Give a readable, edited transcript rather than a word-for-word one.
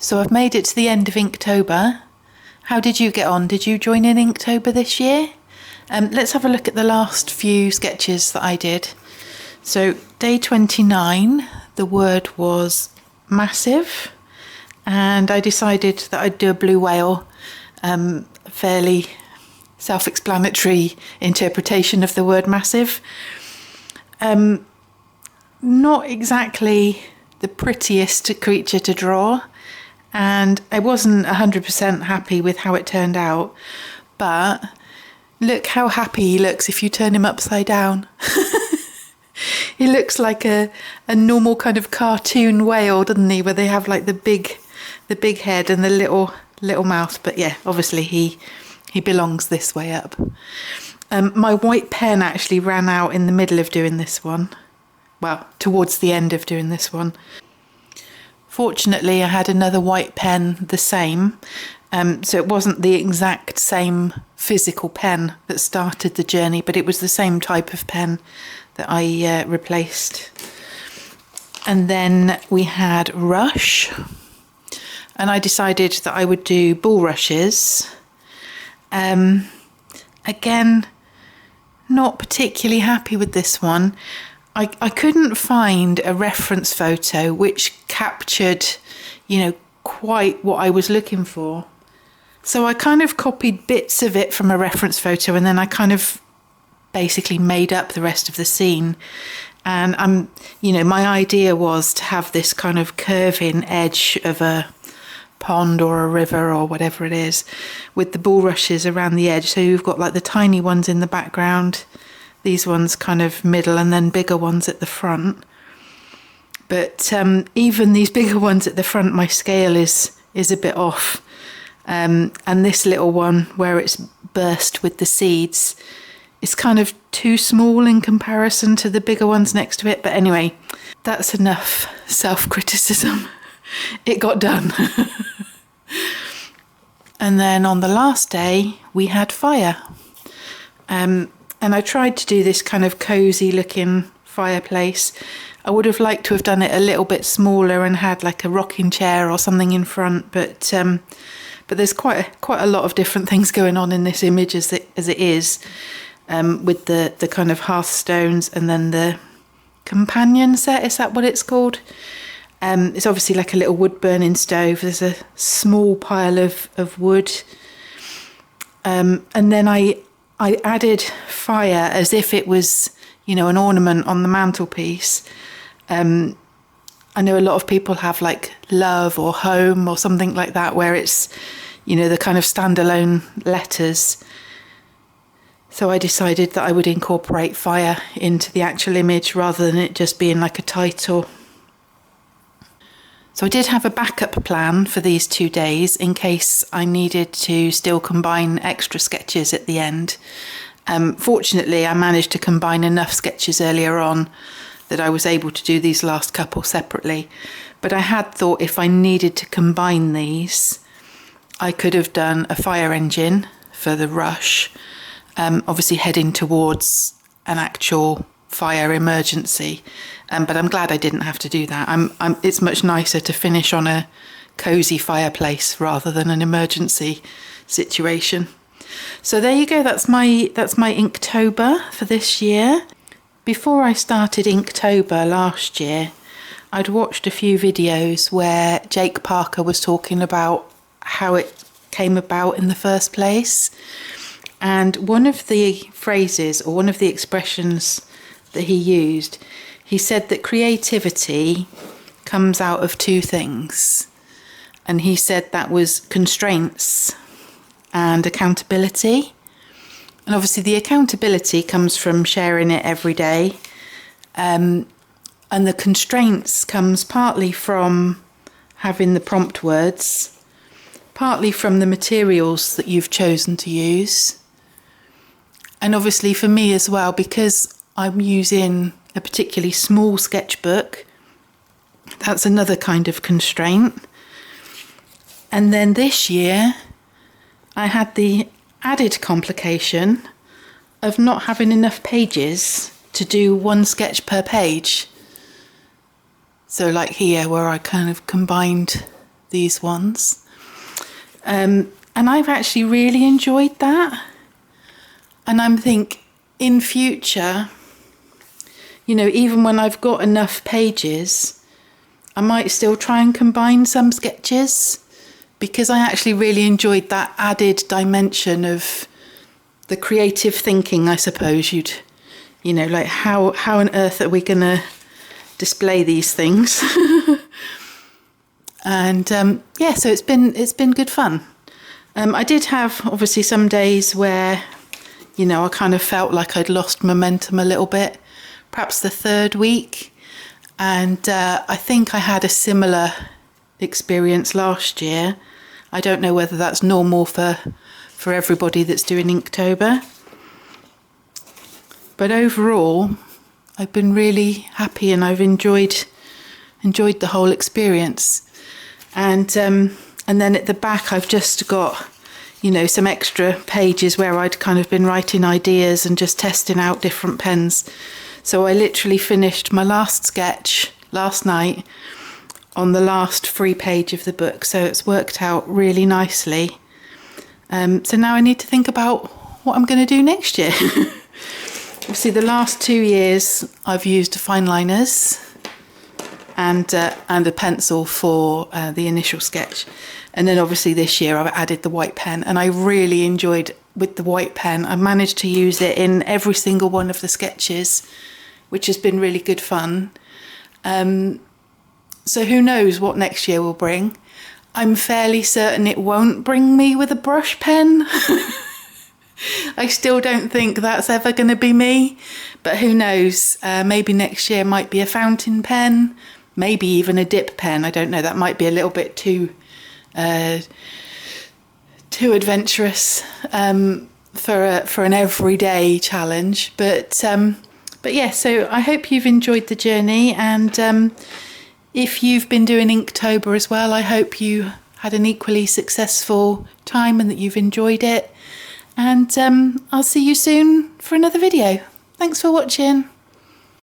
So I've made it to the end of Inktober. How did you get on? Did you join in Inktober this year? Let's have a look at the last few sketches that I did. So day 29, the word was massive, and I decided that I'd do a blue whale, fairly self-explanatory interpretation of the word massive. Not exactly the prettiest creature to draw, and I wasn't 100% happy with how it turned out, but look how happy he looks if you turn him upside down. He looks like a normal kind of cartoon whale, doesn't he, where they have like the big head and the little mouth. But yeah, obviously he belongs this way up. My white pen actually ran out in the middle of doing this one. Well, towards the end of doing this one. Fortunately, I had another white pen the same, so it wasn't the exact same physical pen that started the journey, but it was the same type of pen that I replaced. And then we had rush, and I decided that I would do bulrushes. Again, not particularly happy with this one. I couldn't find a reference photo which captured, quite what I was looking for. So I kind of copied bits of it from a reference photo, and then I kind of basically made up the rest of the scene. And my idea was to have this kind of curving edge of a pond or a river or whatever it is, with the bulrushes around the edge. So you've got like the tiny ones in the background, these ones kind of middle, and then bigger ones at the front. But even these bigger ones at the front, my scale is a bit off. And this little one where it's burst with the seeds is kind of too small in comparison to the bigger ones next to it. But anyway, that's enough self-criticism. It got done. And then on the last day, we had fire. And I tried to do this kind of cozy looking fireplace. I would have liked to have done it a little bit smaller and had like a rocking chair or something in front, but there's quite a lot of different things going on in this image as it is, with the kind of hearthstones and then the companion set. Is that what it's called? It's obviously like a little wood burning stove. There's a small pile of wood, and then I added fire as if it was, an ornament on the mantelpiece. I know a lot of people have like love or home or something like that, where it's, the kind of standalone letters. So I decided that I would incorporate fire into the actual image rather than it just being like a title. So I did have a backup plan for these 2 days in case I needed to still combine extra sketches at the end. Fortunately, I managed to combine enough sketches earlier on that I was able to do these last couple separately. But I had thought if I needed to combine these, I could have done a fire engine for the rush, obviously heading towards an actual fire emergency. But I'm glad I didn't have to do that. It's much nicer to finish on a cozy fireplace rather than an emergency situation. So there you go. That's my Inktober for this year. Before I started Inktober last year, I'd watched a few videos where Jake Parker was talking about how it came about in the first place. And one of the phrases or one of the expressions that he used, he said that creativity comes out of two things. And he said that was constraints and accountability. And obviously the accountability comes from sharing it every day. And the constraints comes partly from having the prompt words, partly from the materials that you've chosen to use. And obviously for me as well, because I'm using a particularly small sketchbook, that's another kind of constraint. And then this year, I had the added complication of not having enough pages to do one sketch per page. So like here, where I kind of combined these ones. And I've actually really enjoyed that. And I'm think in future, you know, even when I've got enough pages, I might still try and combine some sketches, because I actually really enjoyed that added dimension of the creative thinking, I suppose you know, like how on earth are we going to display these things? And yeah, so it's been good fun. I did have obviously some days where, you know, I kind of felt like I'd lost momentum a little bit, perhaps the third week. And I think I had a similar experience last year. I don't know whether that's normal for everybody that's doing Inktober. But overall, I've been really happy and I've enjoyed the whole experience. And then at the back, I've just got, you know, some extra pages where I'd kind of been writing ideas and just testing out different pens. So I literally finished my last sketch last night on the last free page of the book. So it's worked out really nicely. So now I need to think about what I'm going to do next year. Obviously, the last 2 years I've used fine liners and a pencil for the initial sketch. And then obviously this year I've added the white pen, and I really enjoyed with the white pen. I managed to use it in every single one of the sketches, which has been really good fun. So who knows what next year will bring. I'm fairly certain it won't bring me with a brush pen. I still don't think that's ever going to be me, but who knows? Maybe next year might be a fountain pen, maybe even a dip pen. I don't know. That might be a little bit too adventurous for an everyday challenge. But yeah. So I hope you've enjoyed the journey, and if you've been doing Inktober as well, I hope you had an equally successful time and that you've enjoyed it. And I'll see you soon for another video. Thanks for watching.